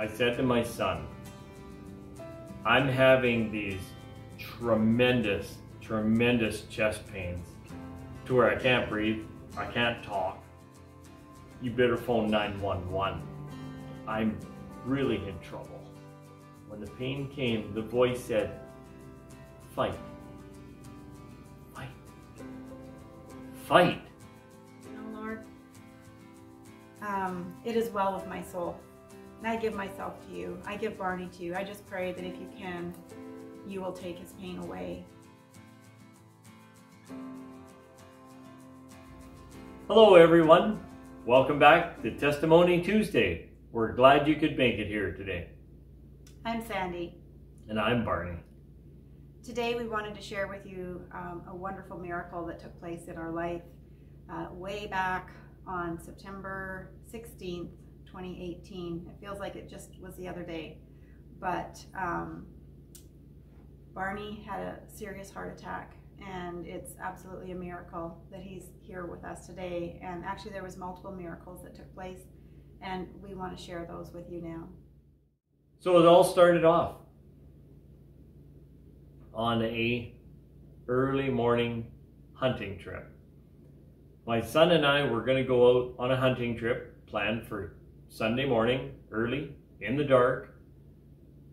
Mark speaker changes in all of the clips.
Speaker 1: I said to my son, I'm having these tremendous chest pains to where I can't breathe, I can't talk. You better phone 911. I'm really in trouble. When the pain came, the voice said, fight. Fight. Fight.
Speaker 2: You know, Lord, it is well with my soul. And I give myself to you. I give Barney to you. I just pray that if you can, you will take his pain away.
Speaker 1: Hello everyone. Welcome back to Testimony Tuesday. We're glad you could make it here today.
Speaker 2: I'm Sandy.
Speaker 1: And I'm Barney.
Speaker 2: Today we wanted to share with you a wonderful miracle that took place in our life way back on September 16th, 2018. It feels like it just was the other day. But Barney had a serious heart attack, and it's absolutely a miracle that he's here with us today. And actually there was multiple miracles that took place, and we want to share those with you now.
Speaker 1: So it all started off on a early morning hunting trip. My son and I were going to go out on a hunting trip planned for Sunday morning, early, in the dark.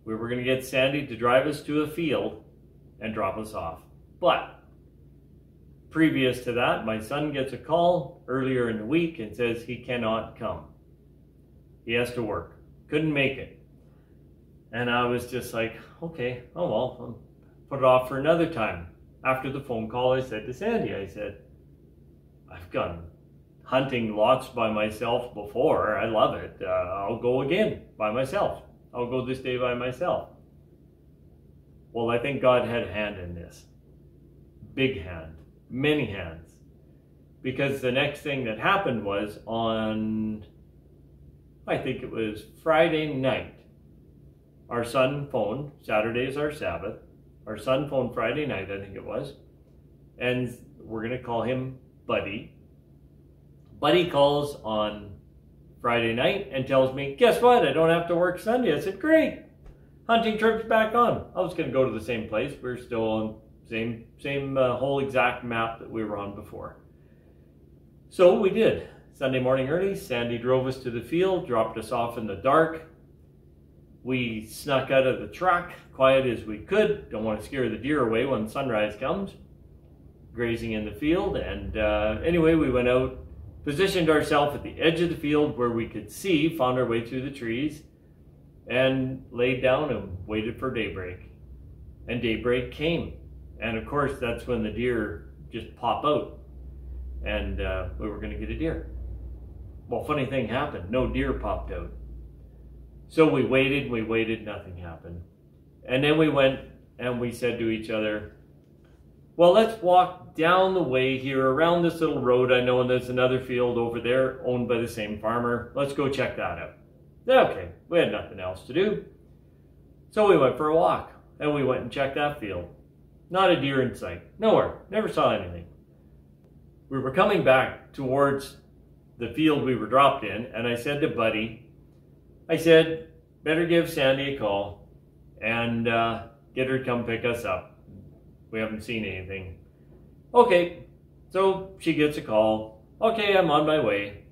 Speaker 1: We were going to get Sandy to drive us to a field and drop us off. But previous to that, my son gets a call earlier in the week and says he cannot come. He has to work. Couldn't make it. And I was just like, okay, oh well, I'll put it off for another time. After the phone call, I said to Sandy, I said, I've gone hunting lots by myself before. I love it. I'll go again by myself. I'll go this day by myself. Well, I think God had a hand in this. Big hand. Many hands. Because the next thing that happened was on, I think it was Friday night, our son phoned. Saturday is our Sabbath. Our son phoned Friday night, I think it was. And we're going to call him Buddy. Buddy calls on Friday night and tells me, guess what? I don't have to work Sunday. I said, great. Hunting trip's back on. I was going to go to the same place. We're still on same whole exact map that we were on before. So we did. Sunday morning early, Sandy drove us to the field, dropped us off in the dark. We snuck out of the truck, quiet as we could. Don't want to scare the deer away when sunrise comes. Grazing in the field. And anyway, we went out, positioned ourselves at the edge of the field where we could see, found our way through the trees, and laid down and waited for daybreak. And daybreak came. And of course, that's when the deer just pop out. And we were going to get a deer. Well, funny thing happened. No deer popped out. So we waited, nothing happened. And then we went and we said to each other, well, let's walk down the way here around this little road. I know there's another field over there owned by the same farmer. Let's go check that out. Okay, we had nothing else to do. So we went for a walk and we went and checked that field. Not a deer in sight. Nowhere. Never saw anything. We were coming back towards the field we were dropped in, and I said to Buddy, I said, better give Sandy a call and get her to come pick us up. We haven't seen anything. Okay, so she gets a call. Okay, I'm on my way.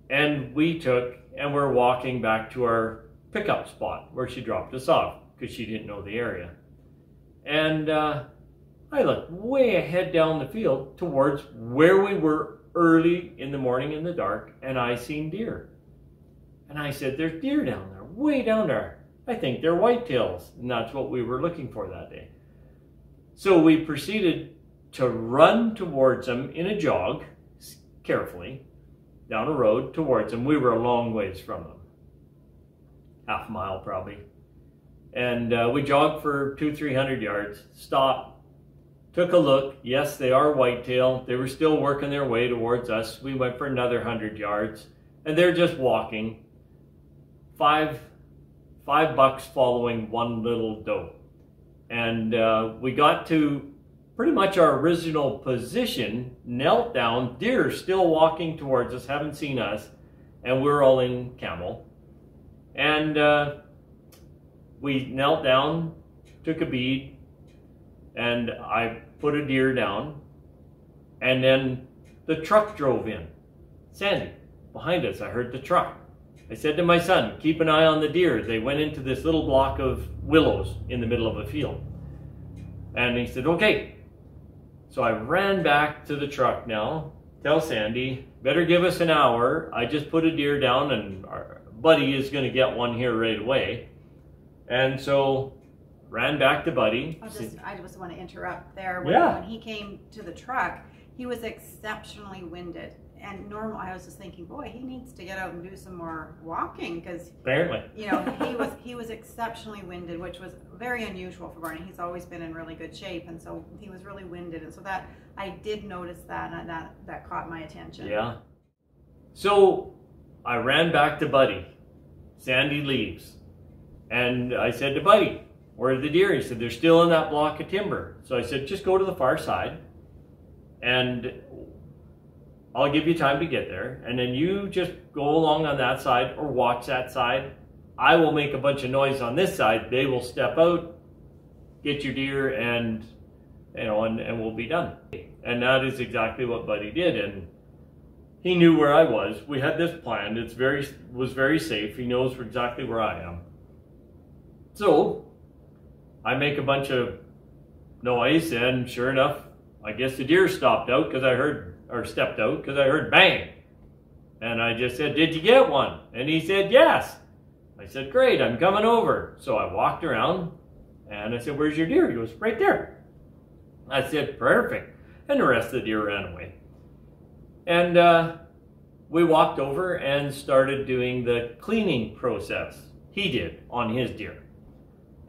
Speaker 1: And we're walking back to our pickup spot where she dropped us off because she didn't know the area. And I looked way ahead down the field towards where we were early in the morning in the dark, and I seen deer. And I said, there's deer down there, way down there. I think they're whitetails, and that's what we were looking for that day. So we proceeded to run towards them in a jog, carefully, down a road towards them. We were a long ways from them, half a mile probably. And we jogged for 200-300 yards, stopped, took a look. Yes, they are whitetail. They were still working their way towards us. We went for another 100 yards, and they're just walking. Five bucks following one little doe. And we got to pretty much our original position, knelt down, deer still walking towards us, haven't seen us, and we're all in camel. And we knelt down, took a bead, and I put a deer down, and then the truck drove in. Sandy, behind us, I heard the truck. I said to my son, keep an eye on the deer. They went into this little block of willows in the middle of a field. And he said, okay. So I ran back to the truck now, tell Sandy, better give us an hour. I just put a deer down and our buddy is going to get one here right away. And so ran back to Buddy.
Speaker 2: I just want to interrupt there.
Speaker 1: Yeah.
Speaker 2: When he came to the truck, he was exceptionally winded. And I was just thinking, boy, he needs to get out and do some more walking, because
Speaker 1: apparently,
Speaker 2: you know, he was exceptionally winded, which was very unusual for Barney. He's always been in really good shape, and so he was really winded, and so that I did notice that, and that caught my attention.
Speaker 1: Yeah. So I ran back to Buddy. Sandy leaves, and I said to Buddy, "Where are the deer?" He said, "They're still in that block of timber." So I said, "Just go to the far side, and I'll give you time to get there, and then you just go along on that side or watch that side. I will make a bunch of noise on this side. They will step out, get your deer, and and we'll be done." And that is exactly what Buddy did, and he knew where I was. We had this planned. It was very safe. He knows exactly where I am. So I make a bunch of noise, and sure enough, I guess the deer stopped out because stepped out because I heard bang. And I just said, "Did you get one?" And he said, "Yes." I said, "Great, I'm coming over." So I walked around and I said, "Where's your deer?" He goes, "Right there." I said, "Perfect." And the rest of the deer ran away. And we walked over and started doing the cleaning process he did on his deer.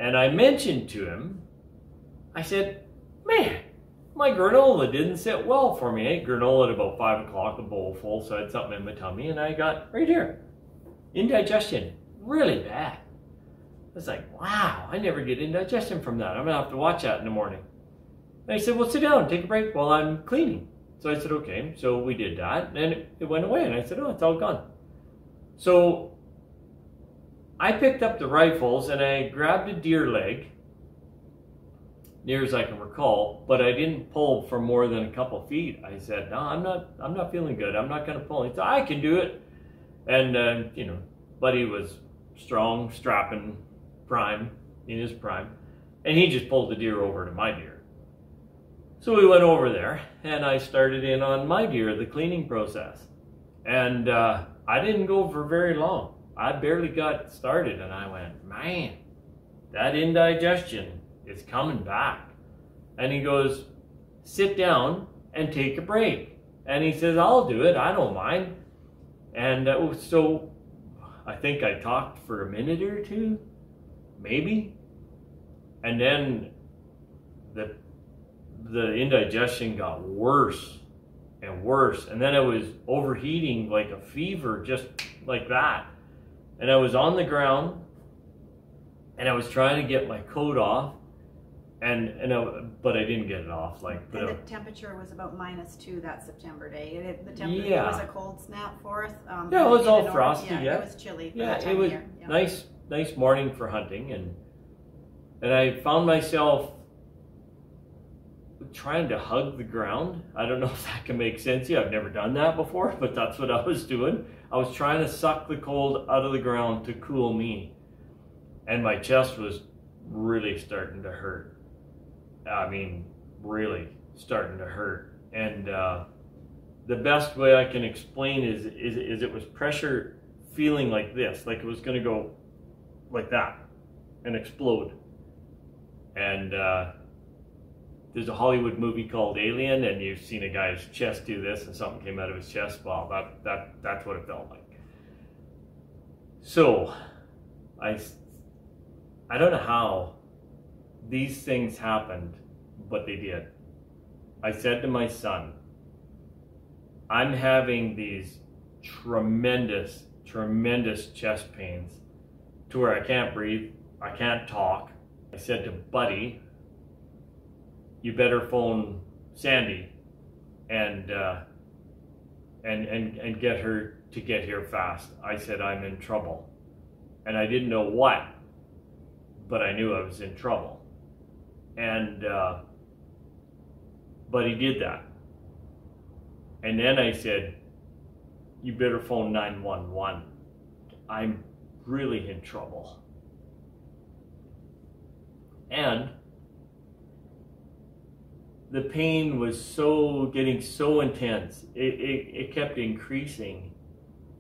Speaker 1: And I mentioned to him, I said, "Man, my granola didn't sit well for me." I ate granola at about 5 o'clock, a bowl full, so I had something in my tummy, and I got right here, indigestion, really bad. I was like, wow, I never get indigestion from that. I'm gonna have to watch that in the morning. And he said, "Well, sit down, take a break while I'm cleaning." So I said, okay. So we did that, and it went away, and I said, "Oh, it's all gone." So I picked up the rifles, and I grabbed a deer leg, near as I can recall, but I didn't pull for more than a couple feet. I said, "No, I'm not feeling good. I'm not going to pull." He said, "I can do it." And Buddy was strong, strapping, in his prime, and he just pulled the deer over to my deer. So we went over there, and I started in on my deer, the cleaning process, and I didn't go for very long. I barely got started, and I went, "Man, that indigestion is coming back." And he goes, "Sit down and take a break." And he says, "I'll do it, I don't mind." And so I think I talked for a minute or two, maybe. And then the indigestion got worse and worse. And then I was overheating like a fever, just like that. And I was on the ground, and I was trying to get my coat off, but I didn't get it off. And
Speaker 2: the temperature was about -2 that September day. It was a cold snap for us.
Speaker 1: Yeah, it was all frosty. Yeah,
Speaker 2: it was chilly. For
Speaker 1: yeah,
Speaker 2: that time
Speaker 1: it was
Speaker 2: of year. Yeah.
Speaker 1: nice morning for hunting, and I found myself trying to hug the ground. I don't know if that can make sense to you. I've never done that before, but that's what I was doing. I was trying to suck the cold out of the ground to cool me, and my chest was really starting to hurt. I mean, really starting to hurt. And the best way I can explain is it was pressure feeling like this, like it was going to go like that and explode. And there's a Hollywood movie called Alien, and you've seen a guy's chest do this, and something came out of his chest. Well, that's what it felt like. So I don't know how these things happened, but they did. I said to my son, "I'm having these tremendous chest pains to where I can't breathe, I can't talk." I said to Buddy, "You better phone Sandy and get her to get here fast." I said, "I'm in trouble." and I didn't know what, but I knew I was in trouble. And but he did that. And then I said, you better phone 911. I'm really in trouble. And the pain was getting so intense. It kept increasing.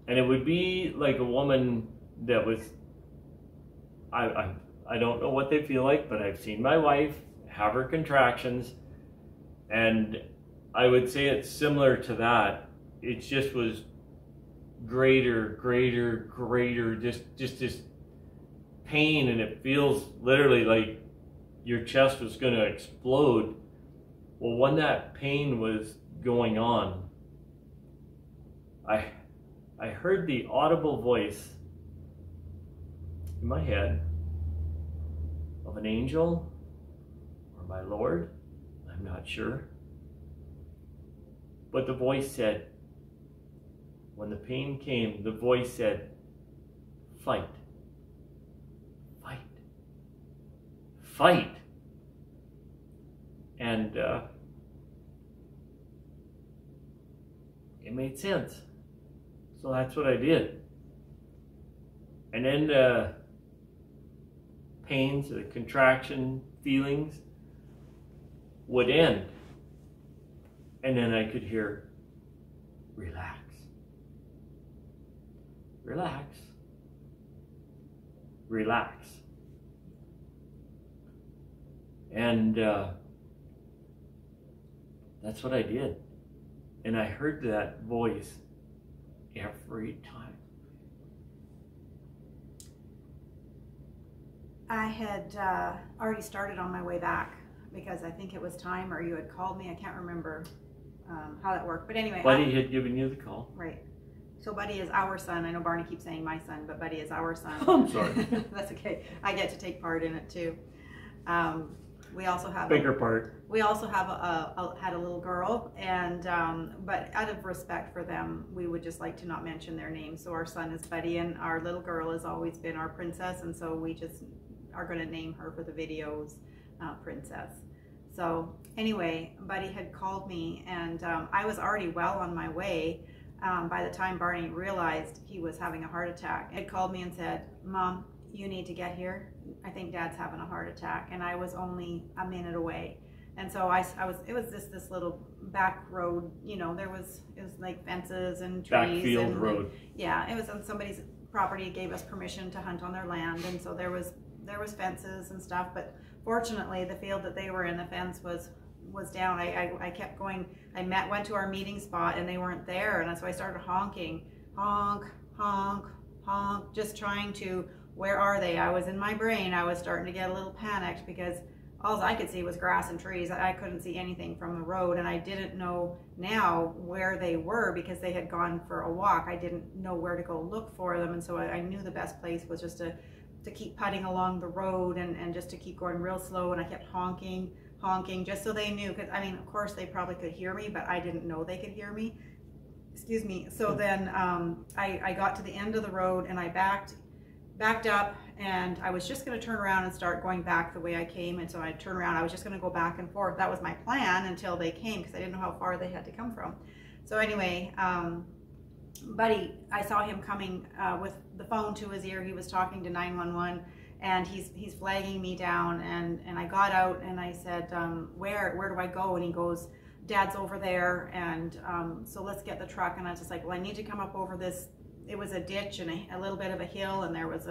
Speaker 1: And it would be like a woman that was, I don't know what they feel like, but I've seen my wife have her contractions, and I would say it's similar to that. It just was greater, just this pain, and it feels literally like your chest was going to explode. Well, when that pain was going on, I heard the audible voice in my head of an angel or my Lord, I'm not sure. But the voice said, when the pain came, the voice said, fight, fight, fight. And it made sense. So that's what I did. And then the pains, the contraction feelings would end. And then I could hear, relax, relax, relax. And that's what I did. And I heard that voice every time.
Speaker 2: I had already started on my way back because I think it was time, or you had called me. I can't remember how that worked. But anyway.
Speaker 1: Buddy had given you the call.
Speaker 2: Right. So Buddy is our son. I know Barney keeps saying my son, but Buddy is our son.
Speaker 1: I'm sorry.
Speaker 2: That's okay. I get to take part in it too. We also have
Speaker 1: bigger part.
Speaker 2: We also have had a little girl, and but out of respect for them, we would just like to not mention their names. So our son is Buddy, and our little girl has always been our princess, and so we just are going to name her for the videos Princess. So anyway, Buddy had called me, and I was already well on my way by the time Barney realized he was having a heart attack. He had called me and said, Mom, you need to get here. I think Dad's having a heart attack. And I was only a minute away. And so it was just this little back road, you know, it was like fences and trees.
Speaker 1: Backfield road.
Speaker 2: Yeah, it was on somebody's property, gave us permission to hunt on their land. And so there was fences and stuff, but fortunately the field that they were in, the fence was down. I kept going. Went to our meeting spot and they weren't there. And so I started honking, honk, honk, honk, just trying to, where are they? I was in my brain. I was starting to get a little panicked because all I could see was grass and trees. I couldn't see anything from the road, and I didn't know now where they were because they had gone for a walk. I didn't know where to go look for them, and so I knew the best place was just to keep putting along the road and just to keep going real slow, and I kept honking just so they knew, because I mean, of course they probably could hear me, but I didn't know they could hear me. Excuse me. So then I got to the end of the road and I backed up, and I was just going to turn around and start going back the way I came. And so I turned around. I was just going to go back and forth. That was my plan until they came, because I didn't know how far they had to come from. So anyway, Buddy, I saw him coming with the phone to his ear. He was talking to 911, and he's flagging me down. And I got out and I said, where do I go? And he goes, Dad's over there, and so let's get the truck. And I was just like, well, I need to come up over this. It was a ditch and a little bit of a hill, and there was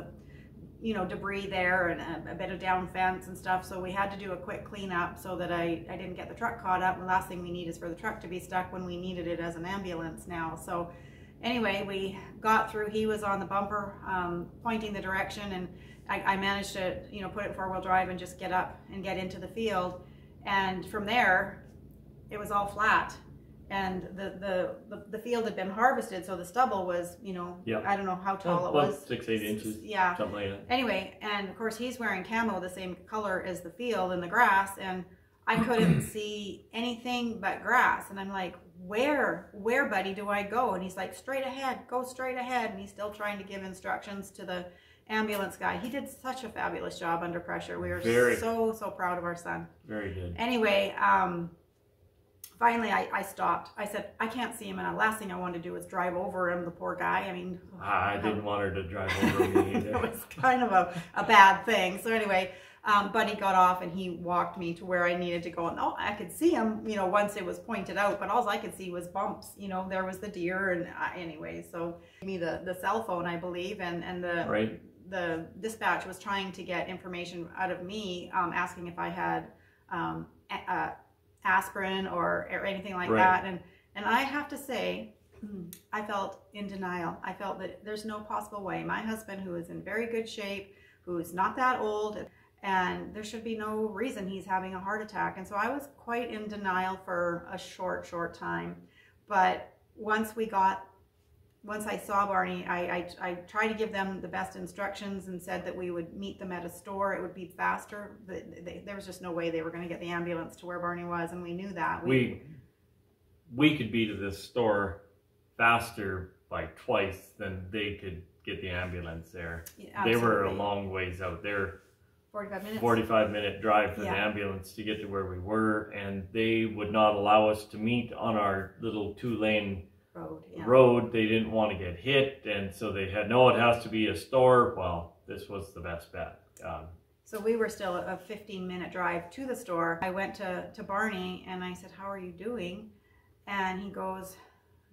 Speaker 2: debris there and a bit of down fence and stuff. So we had to do a quick cleanup so that I didn't get the truck caught up. And the last thing we need is for the truck to be stuck when we needed it as an ambulance now. So anyway, we got through. He was on the bumper pointing the direction, and I managed to put it in 4-wheel drive and just get up and get into the field. And from there, it was all flat. And the field had been harvested, so the stubble was, I don't know how tall it was.
Speaker 1: 6-8 inches.
Speaker 2: Yeah.
Speaker 1: Something like that.
Speaker 2: Anyway, and of course he's wearing camo, the same color as the field and the grass, and I couldn't see anything but grass. And I'm like, where, Buddy, do I go? And he's like, straight ahead, go straight ahead. And he's still trying to give instructions to the ambulance guy. He did such a fabulous job under pressure. We were so proud of our son.
Speaker 1: Very good.
Speaker 2: Anyway, finally I stopped. I said, I can't see him, and the last thing I wanted to do was drive over him, the poor guy. I mean,
Speaker 1: I didn't want her to drive over me either.
Speaker 2: It was kind of a bad thing. So anyway, Buddy got off and he walked me to where I needed to go. And I could see him, you know, once it was pointed out, but all I could see was bumps. You know, there was the deer, and anyway, so gave me the cell phone, I believe, and the dispatch was trying to get information out of me, asking if I had aspirin or anything like that. And I have to say, I felt in denial. I felt that there's no possible way. My husband, who is in very good shape, who is not that old, and there should be no reason he's having a heart attack. And so I was quite in denial for a short time. But once I saw Barney, I tried to give them the best instructions and said that we would meet them at a store. It would be faster. There was just no way they were going to get the ambulance to where Barney was, and we knew that. We
Speaker 1: could be to this store faster by twice than they could get the ambulance there. Yeah, they were a long ways out there.
Speaker 2: 45 minutes?
Speaker 1: 45-minute drive for the ambulance to get to where we were, and they would not allow us to meet on our little 2-lane road. They didn't want to get hit, and so they had, no, it has to be a store. Well, this was the best bet.
Speaker 2: So we were still a 15-minute drive to the store. I went to Barney and I said, how are you doing? And he goes,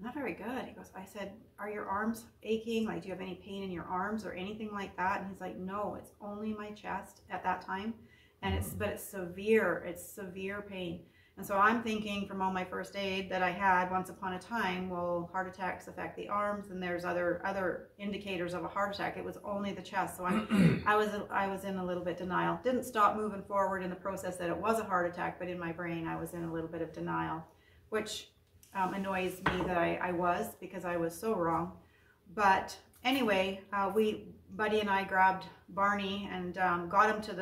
Speaker 2: not very good. He goes, I said, are your arms aching? Like, do you have any pain in your arms or anything like that? And he's like, no, it's only my chest at that time. And but it's severe pain. And so I'm thinking from all my first aid that I had once upon a time, well, heart attacks affect the arms, and there's other indicators of a heart attack. It was only the chest. So I was in a little bit denial. Didn't stop moving forward in the process that it was a heart attack, but in my brain I was in a little bit of denial, which annoys me that I was, because I was so wrong. But anyway, Buddy and I grabbed Barney and got him to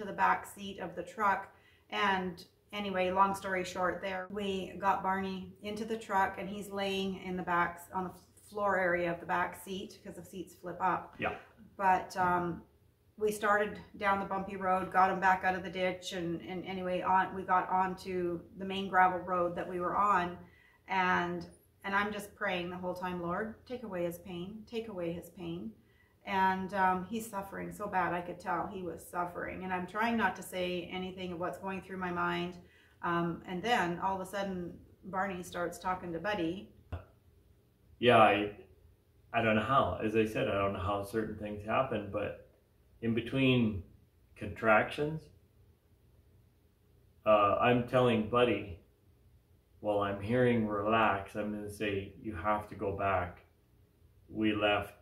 Speaker 2: the back seat of the truck. And anyway, long story short, there we got Barney into the truck, and he's laying in the back on the floor area of the back seat, because the seats flip up. Yeah. But we started down the bumpy road, got him back out of the ditch, and anyway, we got onto the main gravel road that we were on. And I'm just praying the whole time, Lord, take away his pain, take away his pain. And he's suffering so bad. I could tell he was suffering. And I'm trying not to say anything of what's going through my mind. And then all of a sudden, Barney starts talking to Buddy.
Speaker 1: Yeah, I don't know how. As I said, I don't know how certain things happen. But in between contractions, I'm telling Buddy, well, I'm hearing relax, I'm going to say, you have to go back. We left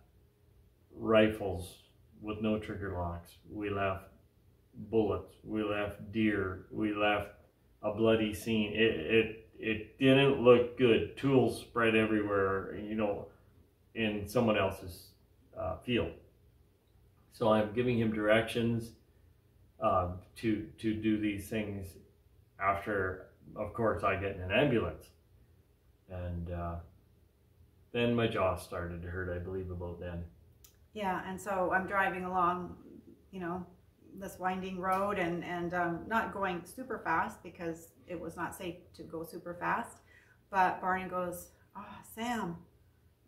Speaker 1: rifles with no trigger locks. We left bullets. We left deer. We left a bloody scene. It didn't look good. Tools spread everywhere, you know, in someone else's field. So I'm giving him directions to do these things after, of course, I get in an ambulance. And then my jaw started to hurt, I believe, about then.
Speaker 2: Yeah, and so I'm driving along, you know, this winding road, and not going super fast because it was not safe to go super fast. But Barney goes, oh, Sam,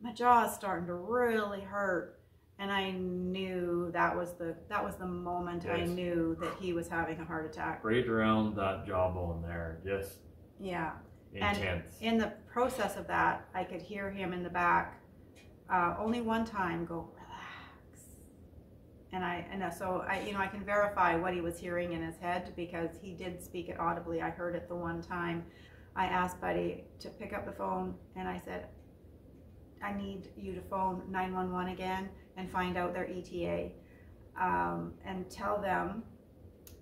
Speaker 2: my jaw is starting to really hurt. And I knew that was the moment. Yes. I knew that he was having a heart attack. Right
Speaker 1: around that jawbone there, just
Speaker 2: yeah,
Speaker 1: intense.
Speaker 2: And in the process of that, I could hear him in the back only one time go, relax. And so I can verify what he was hearing in his head, because he did speak it audibly. I heard it the one time. I asked Buddy to pick up the phone, and I said, I need you to phone 911 again and find out their ETA, and tell them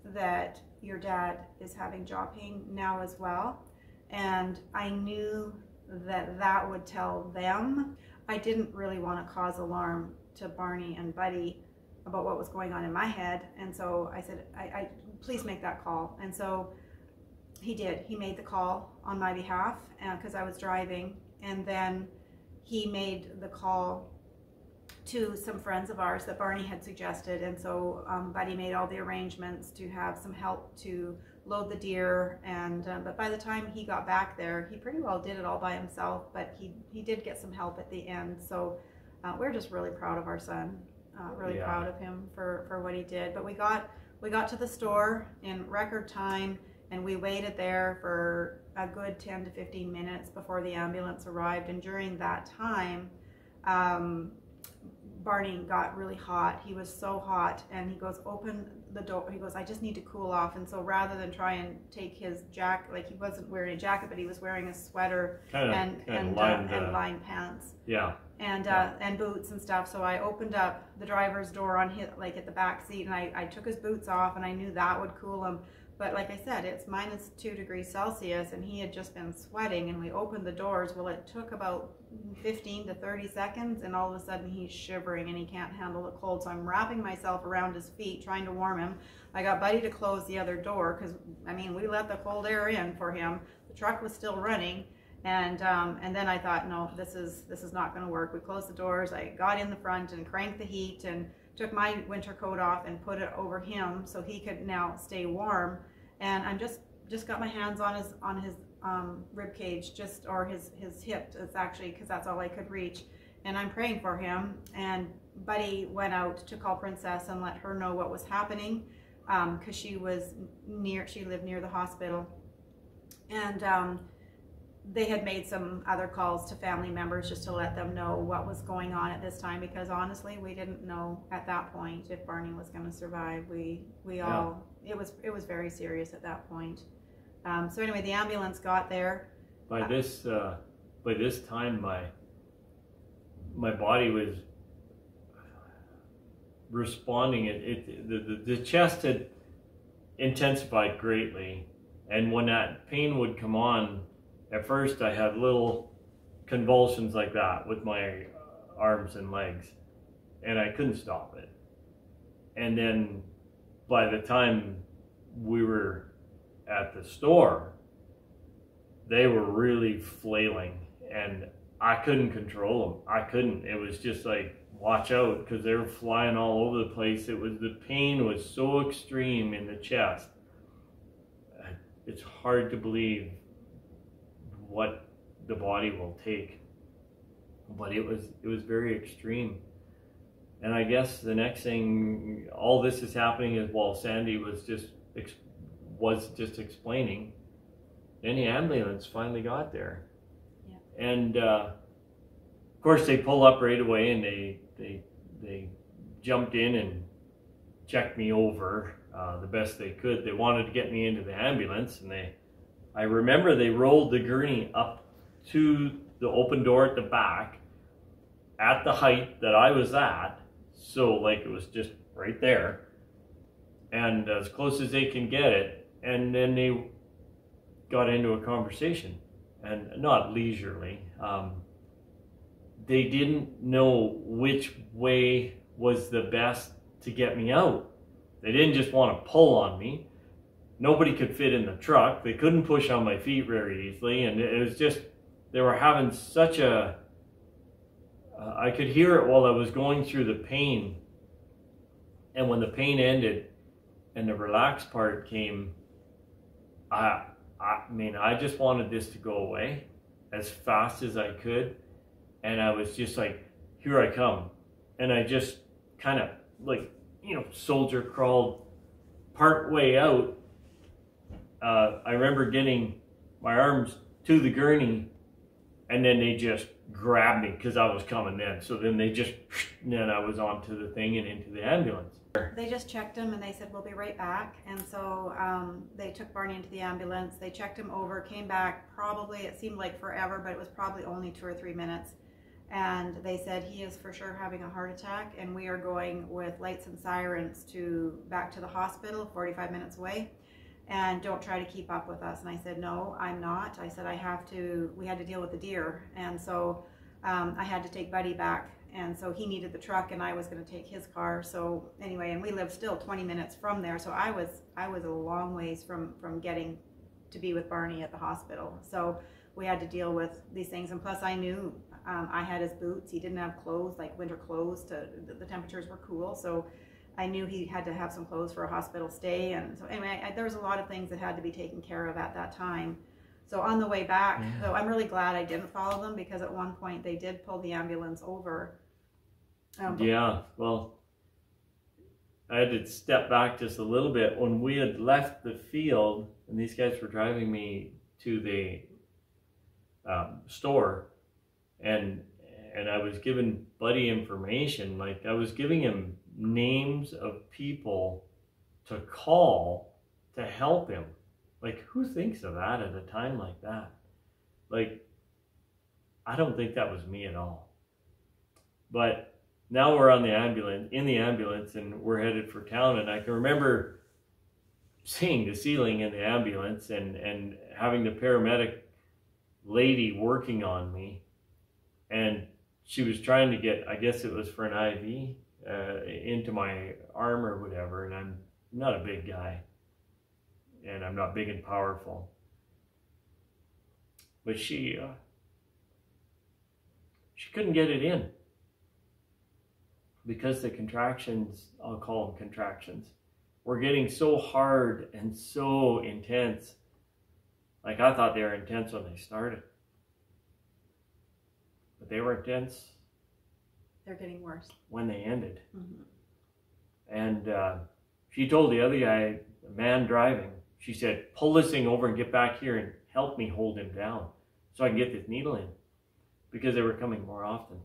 Speaker 2: that your dad is having jaw pain now as well. And I knew that would tell them. I didn't really want to cause alarm to Barney and Buddy about what was going on in my head. And so I said, I please make that call. And so he did. He made the call on my behalf because I was driving. And then he made the call to some friends of ours that Barney had suggested, and so Buddy made all the arrangements to have some help to load the deer. And but by the time he got back there, he pretty well did it all by himself, but he did get some help at the end. So we're just really proud of our son, really proud of him for what he did. But we got to the store in record time, and we waited there for a good 10 to 15 minutes before the ambulance arrived. And during that time, Barney got really hot. He was so hot, and he goes, open the door. He goes, I just need to cool off. And so rather than try and take his jacket, like he wasn't wearing a jacket, but he was wearing a sweater and lined pants.
Speaker 1: Yeah.
Speaker 2: And boots and stuff. So I opened up the driver's door on his, like at the back seat, and I took his boots off, and I knew that would cool him. But like I said, it's -2 degrees Celsius, and he had just been sweating, and we opened the doors. Well, it took about 15 to 30 seconds, and all of a sudden he's shivering and he can't handle the cold. So I'm wrapping myself around his feet, trying to warm him. I got Buddy to close the other door, because, I mean, we let the cold air in for him. The truck was still running. And then I thought, no, this is not going to work. We closed the doors. I got in the front and cranked the heat and took my winter coat off and put it over him so he could now stay warm. And I'm just got my hands on his rib cage, or his hip. It's actually, because that's all I could reach. And I'm praying for him. And Buddy went out to call Princess and let her know what was happening, because she lived near the hospital. And they had made some other calls to family members just to let them know what was going on at this time, because honestly, we didn't know at that point if Barney was going to survive. It was very serious at that point. So anyway, the ambulance got there.
Speaker 1: By this time, my body was responding. The chest had intensified greatly, and when that pain would come on, at first I had little convulsions like that with my arms and legs, and I couldn't stop it. And then by the time we were at the store, they were really flailing, and I couldn't control them. I couldn't. It was just like, watch out, because they were flying all over the place. The pain was so extreme in the chest. It's hard to believe what the body will take, but it was very extreme. And I guess the next thing, all this is happening is while Sandy was just explaining, then the ambulance finally got there. Yeah. And of course they pull up right away, and they jumped in and checked me over the best they could. They wanted to get me into the ambulance, and I remember they rolled the gurney up to the open door at the back at the height that I was at, so like it was just right there, and as close as they can get it. And then they got into a conversation, and not leisurely. They didn't know which way was the best to get me out. They didn't just want to pull on me. Nobody could fit in the truck. They couldn't push on my feet very easily. And it was just, they were having such I could hear it while I was going through the pain. And when the pain ended and the relaxed part came, I mean, I just wanted this to go away as fast as I could. And I was just like, here I come. And I just kind of like, soldier crawled part way out. I remember getting my arms to the gurney, and then they just grabbed me because I was coming then. So then then I was onto the thing and into the ambulance.
Speaker 2: They just checked him, and they said, we'll be right back. And so they took Barney into the ambulance. They checked him over, came back, probably, it seemed like forever, but it was probably only 2 or 3 minutes. And they said, he is for sure having a heart attack, and we are going with lights and sirens back to the hospital, 45 minutes away. And don't try to keep up with us. And I said, no, I'm not. I said, we had to deal with the deer. And so I had to take Buddy back. And so he needed the truck, and I was going to take his car. So anyway, and we lived still 20 minutes from there. So I was a long ways from getting to be with Barney at the hospital. So we had to deal with these things. And plus I knew I had his boots. He didn't have clothes, like winter clothes. The temperatures were cool, so I knew he had to have some clothes for a hospital stay. And so anyway, there was a lot of things that had to be taken care of at that time. So on the way back, though, I'm really glad I didn't follow them, because at one point they did pull the ambulance over.
Speaker 1: Yeah, well, I had to step back just a little bit. When we had left the field and these guys were driving me to the store, and I was giving Buddy information, like I was giving him names of people to call to help him. Like, who thinks of that at a time like that? Like, I don't think that was me at all. But now we're in the ambulance, and we're headed for town, and I can remember seeing the ceiling in the ambulance and having the paramedic lady working on me, and she was trying to get, I guess it was for an IV, into my arm or whatever, and I'm not a big guy, and I'm not big and powerful, but she couldn't get it in, because the contractions, I'll call them contractions, were getting so hard and so intense. Like, I thought they were intense when they started, but they were intense.
Speaker 2: They're getting worse
Speaker 1: when they ended.
Speaker 2: Mm-hmm.
Speaker 1: And she told the other guy, the man driving, she said, pull this thing over and get back here and help me hold him down so I can get this needle in, because they were coming more often.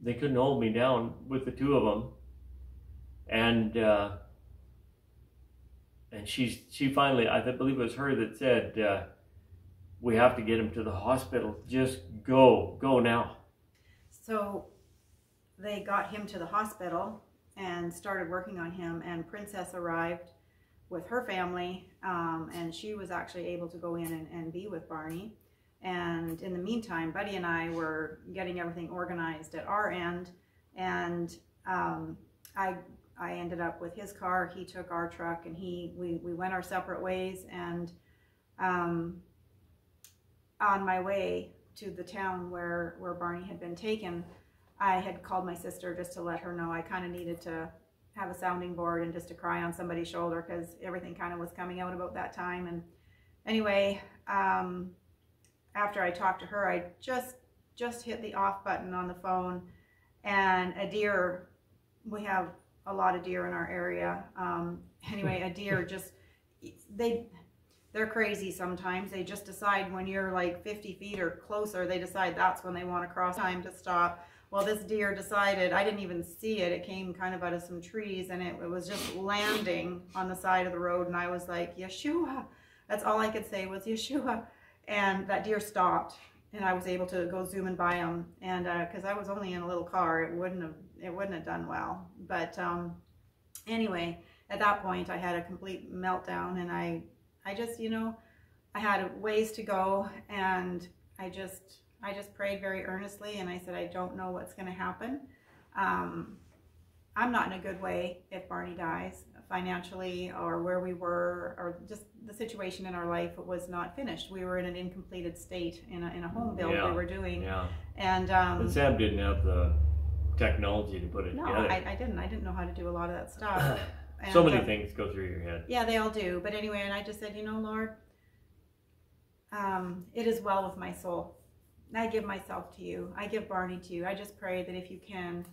Speaker 1: They couldn't hold me down with the two of them, and she finally, I believe it was her that said, we have to get him to the hospital. Just go now.
Speaker 2: So they got him to the hospital and started working on him, and Princess arrived with her family, and she was actually able to go in and be with Barney. And in the meantime, Buddy and I were getting everything organized at our end, and I ended up with his car. He took our truck, and we went our separate ways. And on my way to the town where Barney had been taken, I had called my sister just to let her know I kind of needed to have a sounding board and just to cry on somebody's shoulder, because everything kind of was coming out about that time. And anyway, after I talked to her, I just hit the off button on the phone, and a deer, we have a lot of deer in our area. Anyway, a deer just, they're crazy sometimes. They just decide when you're like 50 feet or closer, they decide that's when they want to cross. Time to stop. Well, this deer decided, I didn't even see it. It came kind of out of some trees, and it was just landing on the side of the road. And I was like, Yahshua. That's all I could say was Yahshua. And that deer stopped, and I was able to go zooming by him. And because I was only in a little car, it wouldn't have done well. But anyway, at that point, I had a complete meltdown, and I just, I had ways to go, and I just prayed very earnestly, and I said, I don't know what's going to happen. I'm not in a good way if Barney dies, financially, or where we were, or just the situation in our life was not finished. We were in an incompleted state in a home build we were doing.
Speaker 1: Yeah.
Speaker 2: And
Speaker 1: but Sam didn't have the technology to put it together.
Speaker 2: No, I didn't know how to do a lot of that stuff. And
Speaker 1: so many things go through your head.
Speaker 2: Yeah, they all do. But anyway, and I just said, Lord, it is well with my soul. I give myself to you. I give Barney to you. I just pray that if you can,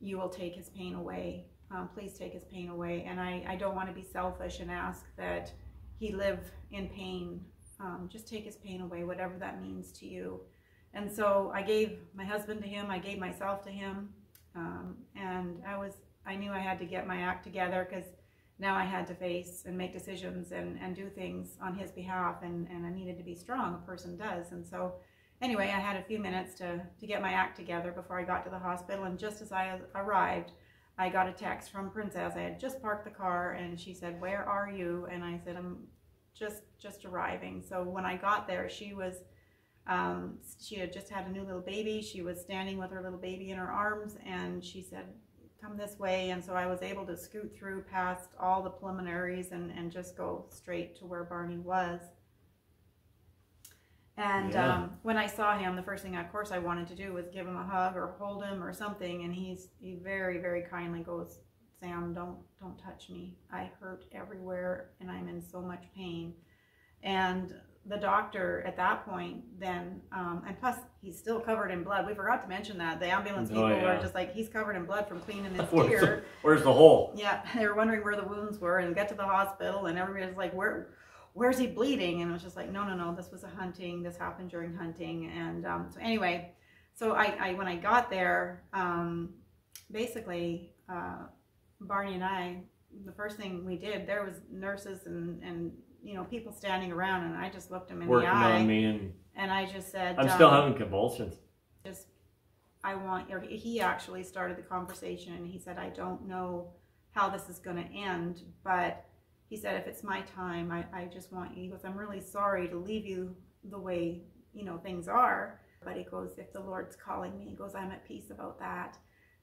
Speaker 2: you will take his pain away. Please take his pain away. And I don't want to be selfish and ask that he live in pain. Just take his pain away, whatever that means to you. And so I gave my husband to him. I gave myself to him. And I knew I had to get my act together, because now I had to face and make decisions and do things on his behalf. And I needed to be strong. A person does. And so anyway, I had a few minutes to get my act together before I got to the hospital. And just as I arrived, I got a text from Princess. I had just parked the car, and she said, where are you? And I said, I'm just arriving. So when I got there, she had just had a new little baby. She was standing with her little baby in her arms, and she said, come this way. And so I was able to scoot through past all the preliminaries and just go straight to where Barney was. And
Speaker 1: Yeah.
Speaker 2: when I saw him, the first thing, of course, I wanted to do was give him a hug or hold him or something. And he very, very kindly goes, "Sam, don't touch me. I hurt everywhere, and I'm in so much pain." And the doctor at that point then, and plus he's still covered in blood. We forgot to mention that. The ambulance people were just like, he's covered in blood from cleaning his ear.
Speaker 1: Where's the hole?
Speaker 2: Yeah, they were wondering where the wounds were, and get to the hospital, and everybody was like, where's he bleeding? And it was just like, no, this was a hunting. This happened during hunting. And so anyway, so I when I got there, basically, Barney and I, the first thing we did, there was nurses and you know, people standing around, and I just looked him in the eye.
Speaker 1: Working on me,
Speaker 2: and I just said,
Speaker 1: I'm still having convulsions.
Speaker 2: He actually started the conversation, and he said, "I don't know how this is going to end, but," he said, "if it's my time, I just want you," he goes, "I'm really sorry to leave you the way, you know, things are, but," he goes, "if the Lord's calling me," he goes, "I'm at peace about that."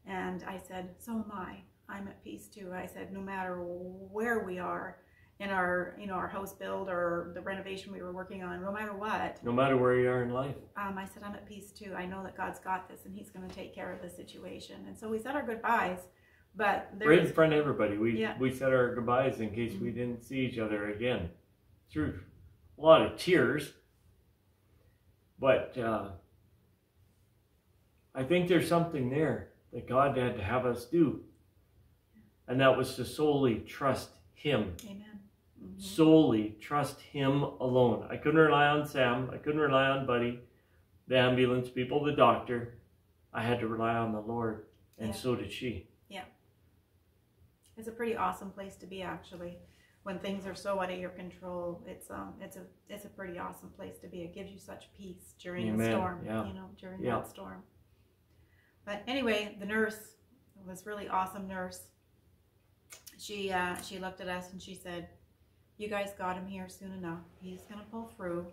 Speaker 2: And I said, "So am I. I'm at peace too." I said, "No matter where we are in our, you know, our house build or the renovation we were working on, no matter what.
Speaker 1: No matter where you are in life."
Speaker 2: I said, "I'm at peace too. I know that God's got this, and he's going to take care of the situation." And so we said our goodbyes, but
Speaker 1: right in front of everybody. We said our goodbyes in case we didn't see each other again. Through a lot of tears. But I think there's something there that God had to have us do. And that was to solely trust him.
Speaker 2: Amen.
Speaker 1: Solely trust him alone. I couldn't rely on Sam. I couldn't rely on Buddy, the ambulance people, the doctor. I had to rely on the Lord, and so did she.
Speaker 2: Yeah. It's a pretty awesome place to be, actually. When things are so out of your control, it's a pretty awesome place to be. It gives you such peace during the storm, you know, during that storm. But anyway, the nurse was really awesome nurse. She looked at us and she said, "You guys got him here soon enough. He's going to pull through."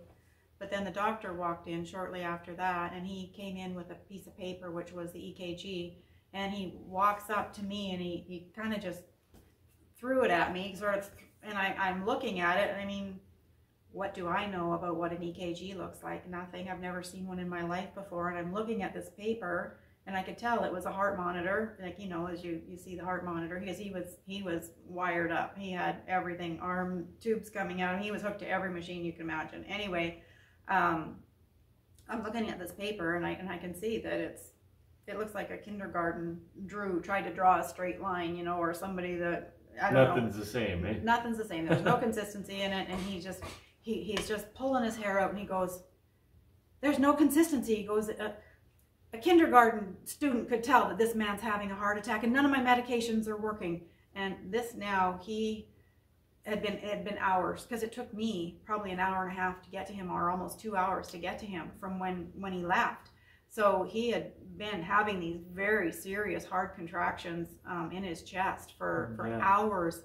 Speaker 2: But then the doctor walked in shortly after that, and he came in with a piece of paper, which was the EKG, and he walks up to me and he kind of just threw it at me, sort of, and I'm looking at it, and I mean, what do I know about what an EKG looks like? Nothing. I've never seen one in my life before, and I'm looking at this paper, and I could tell it was a heart monitor, like, you know, as you see the heart monitor, because he was wired up. He had everything, arm tubes coming out, and he was hooked to every machine you can imagine. Anyway, I'm looking at this paper, and I can see that it looks like a kindergarten tried to draw a straight line, you know, or somebody that, I don't know.
Speaker 1: Nothing's the same, eh?
Speaker 2: Nothing's the same. There's no consistency in it, and he's just pulling his hair out, and he goes, "There's no consistency." He goes, a kindergarten student could tell that this man's having a heart attack, and none of my medications are working." And this now, it had been hours, because it took me probably an hour and a half to get to him, or almost 2 hours to get to him from when he left. So he had been having these very serious heart contractions in his chest for hours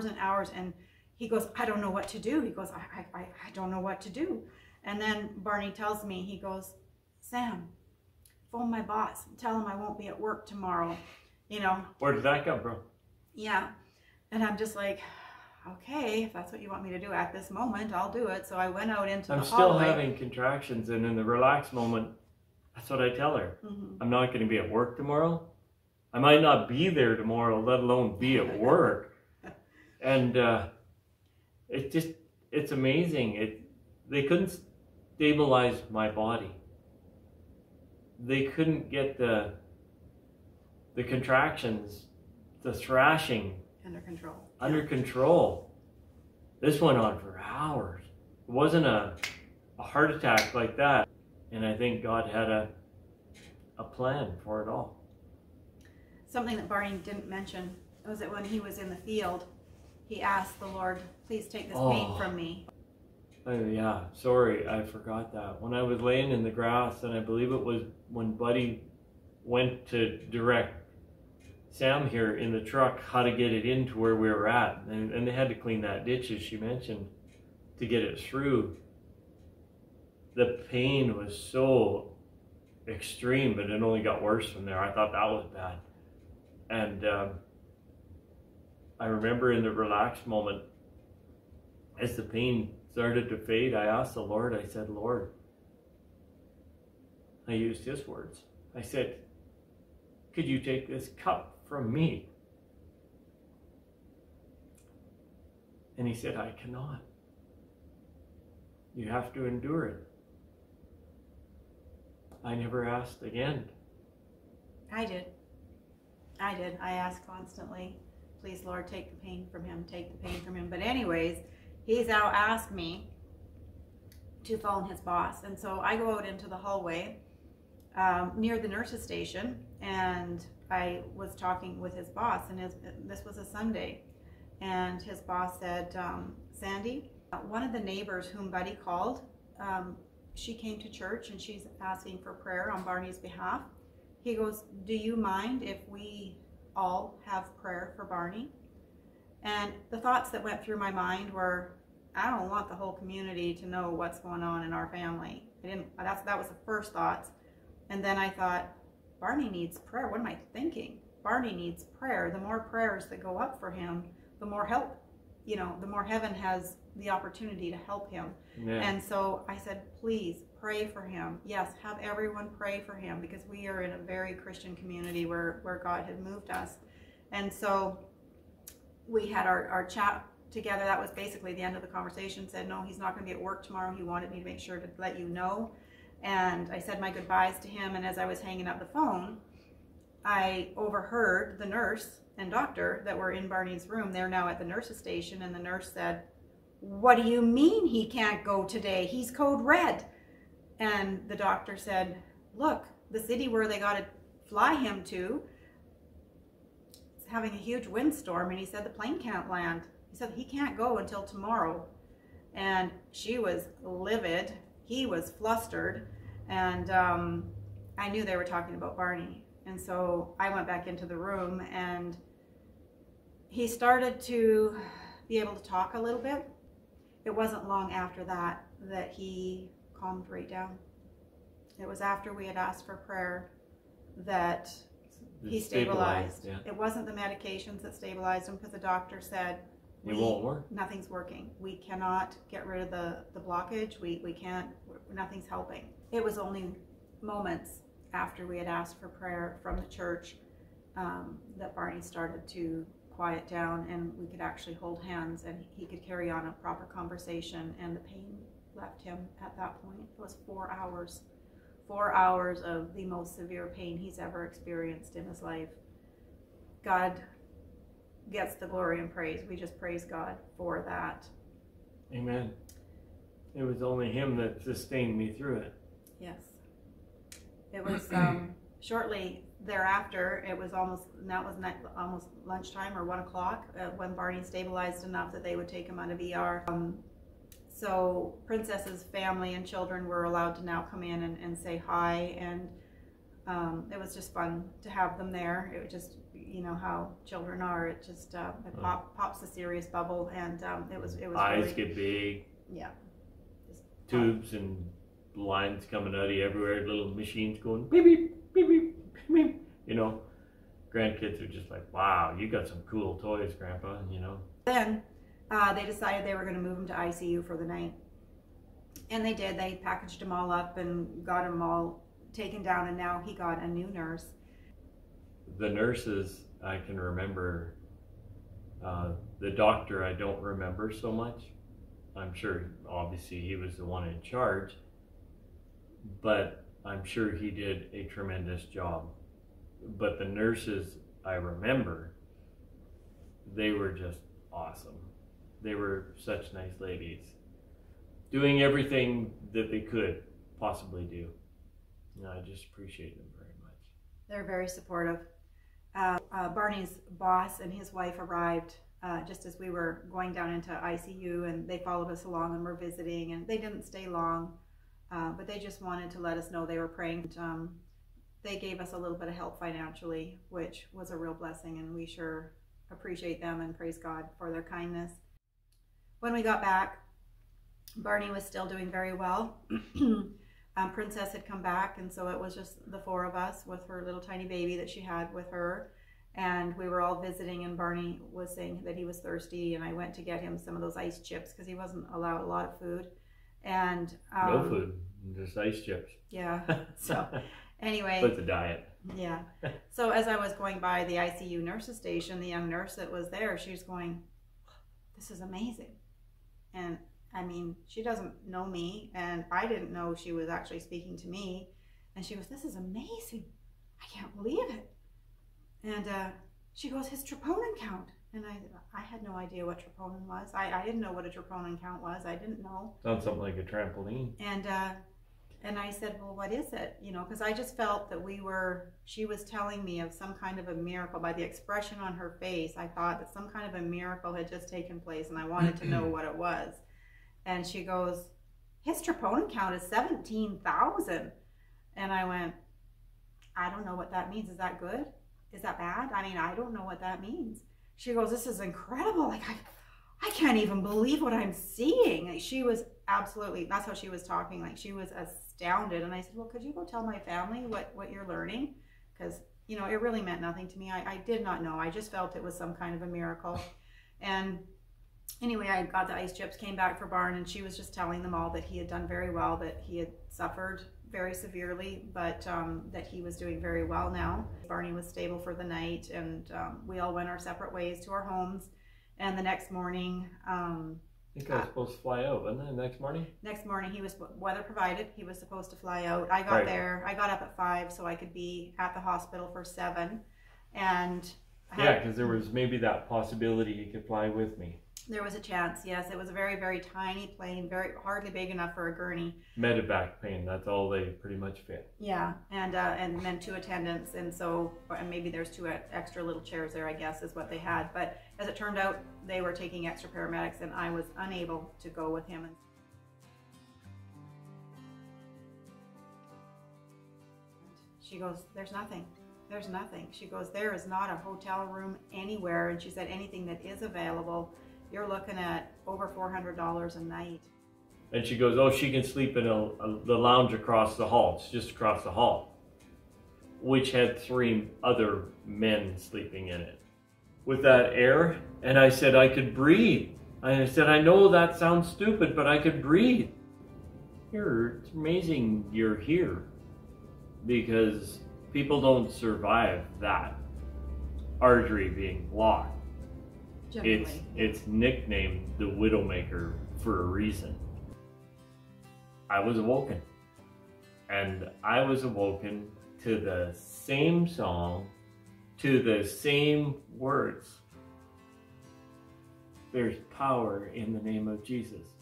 Speaker 2: and hours. And he goes, "I don't know what to do." He goes, I don't know what to do. And then Barney tells me, he goes, "Sam, phone my boss and tell him I won't be at work tomorrow." You know.
Speaker 1: Where did that come from?
Speaker 2: Yeah. And I'm just like, okay, if that's what you want me to do at this moment, I'll do it. So I went out into the hallway.
Speaker 1: I'm still having contractions, and in the relaxed moment, that's what I tell her. I'm not going to be at work tomorrow. I might not be there tomorrow, let alone be at work. And it's amazing. They couldn't stabilize my body. They couldn't get the contractions, the thrashing under control. This went on for hours. It wasn't a heart attack like that. And I think God had a plan for it all.
Speaker 2: Something that Barney didn't mention was that when he was in the field, he asked the Lord, "Please take this pain from me."
Speaker 1: Yeah, sorry, I forgot that. When I was laying in the grass, and I believe it was when Buddy went to direct Sam here in the truck how to get it into where we were at, and they had to clean that ditch, as she mentioned, to get it through. The pain was so extreme, but it only got worse from there. I thought that was bad. And I remember in the relaxed moment, as the pain started to fade, I asked the Lord, I said, "Lord, I used his words. I said, could you take this cup from me? And he said, I cannot. You have to endure it. I never asked again.
Speaker 2: I did. I asked constantly, please, Lord, take the pain from him, take the pain from him. But anyways, he's now asked me to phone his boss. And so I go out into the hallway near the nurse's station, and I was talking with his boss, and this was a Sunday. And his boss said, Sandy, one of the neighbors whom Buddy called, she came to church and she's asking for prayer on Barney's behalf. He goes, do you mind if we all have prayer for Barney? And the thoughts that went through my mind were, I don't want the whole community to know what's going on in our family. That was the first thoughts. And then I thought, Barney needs prayer. What am I thinking? Barney needs prayer. The more prayers that go up for him, the more help, the more heaven has the opportunity to help him. Yeah. And so I said, please pray for him. Yes, have everyone pray for him, because we are in a very Christian community where God had moved us. And so we had our chat together. That was basically the end of the conversation. Said, no, he's not going to be at work tomorrow. He wanted me to make sure to let you know. And I said my goodbyes to him. And as I was hanging up the phone, I overheard the nurse and doctor that were in Barney's room. They're now at the nurse's station. And the nurse said, what do you mean he can't go today? He's code red. And the doctor said, look, the city where they got to fly him to is having a huge windstorm. And he said the plane can't land. He said he can't go until tomorrow. And she was livid. He was flustered. And I knew they were talking about Barney. And so I went back into the room, and he started to be able to talk a little bit. It wasn't long after that he calmed right down. It was after we had asked for prayer that he stabilized. Yeah. It wasn't the medications that stabilized him, because the doctor said,
Speaker 1: it won't work.
Speaker 2: Nothing's working. We cannot get rid of the blockage. We can't, nothing's helping. It was only moments after we had asked for prayer from the church that Barney started to quiet down, and we could actually hold hands, and he could carry on a proper conversation, and the pain left him at that point. It was 4 hours. 4 hours of the most severe pain he's ever experienced in his life. God gets the glory and praise. We just praise God for that.
Speaker 1: Amen. It was only him that sustained me through it.
Speaker 2: Yes. It was shortly thereafter, it was almost lunchtime or 1 o'clock when Barney stabilized enough that they would take him out of ER. So Princess's family and children were allowed to now come in and say hi, and it was just fun to have them there. It was just, how children are. It just it pops a serious bubble, and it was
Speaker 1: eyes
Speaker 2: really,
Speaker 1: get big.
Speaker 2: Yeah.
Speaker 1: Tubes and lines coming out of you everywhere. Little machines going beep beep beep beep beep. Grandkids are just like, wow, you got some cool toys, Grandpa.
Speaker 2: Then they decided they were going to move him to ICU for the night, and they did. They packaged him all up and got him all taken down, and now he got a new nurse.
Speaker 1: The nurses I can remember. The doctor I don't remember so much. I'm sure obviously he was the one in charge, but I'm sure he did a tremendous job. But the nurses I remember, they were just awesome. They were such nice ladies, doing everything that they could possibly do. And I just appreciate them very much.
Speaker 2: They're very supportive. Barney's boss and his wife arrived just as we were going down into ICU, and they followed us along and were visiting, and they didn't stay long, but they just wanted to let us know they were praying. They gave us a little bit of help financially, which was a real blessing, and we sure appreciate them and praise God for their kindness. When we got back, Barney was still doing very well. Princess had come back, and so it was just the 4 of us with her little tiny baby that she had with her, and we were all visiting, and Barney was saying that he was thirsty, and I went to get him some of those ice chips because he wasn't allowed a lot of food, And
Speaker 1: no food, just ice chips.
Speaker 2: Yeah. So anyway.
Speaker 1: But the diet.
Speaker 2: Yeah. So as I was going by the ICU nurses station, the young nurse that was there, she was going, "This is amazing." And I mean, she doesn't know me, and I didn't know she was actually speaking to me. And she goes, "This is amazing. I can't believe it." And she goes, "His troponin count." And I had no idea what troponin was. I didn't know what a troponin count was. I didn't know.
Speaker 1: Sounds something like a trampoline.
Speaker 2: And I said, "Well, what is it?" You know, because I just felt that she was telling me of some kind of a miracle. By the expression on her face, I thought that some kind of a miracle had just taken place, and I wanted to know what it was. And she goes, "His troponin count is 17,000. And I went, "I don't know what that means. Is that good? Is that bad? I mean, I don't know what that means." She goes, "This is incredible. Like, I can't even believe what I'm seeing." Like, she was absolutely, that's how she was talking. Like, she was astounded. And I said, "Well, could you go tell my family what you're learning?" Because, you know, it really meant nothing to me. I did not know. I just felt it was some kind of a miracle. And anyway, I got the ice chips, came back for Barn, and she was just telling them all that he had done very well, that he had suffered very severely, but that he was doing very well now. Barney was stable for the night, and we all went our separate ways to our homes. And the next morning,
Speaker 1: I think I was supposed to fly out, wasn't it, next morning? Next morning,
Speaker 2: he was weather provided. He was supposed to fly out. I got there. I got up at 5 so I could be at the hospital for 7. And
Speaker 1: yeah, because there was maybe that possibility he could fly with me.
Speaker 2: There was a chance, yes. It was a very, very tiny plane, hardly big enough for a gurney.
Speaker 1: Medevac plane, that's all they pretty much fit.
Speaker 2: Yeah, and then 2 attendants, and so, and maybe there's 2 extra little chairs there, I guess, is what they had. But as it turned out, they were taking extra paramedics, and I was unable to go with him. She goes, "There's nothing. There's nothing." She goes, "There is not a hotel room anywhere." And she said, "Anything that is available, you're looking at over $400 a night."
Speaker 1: And she goes, "Oh, she can sleep in the lounge across the hall." It's just across the hall, which had 3 other men sleeping in it with that air. And I said, "I could breathe." I said, "I know that sounds stupid, but I could breathe." It's amazing you're here, because people don't survive that artery being blocked. It's nicknamed the Widowmaker for a reason. I was awoken, and I was awoken to the same song, to the same words. There's power in the name of Jesus.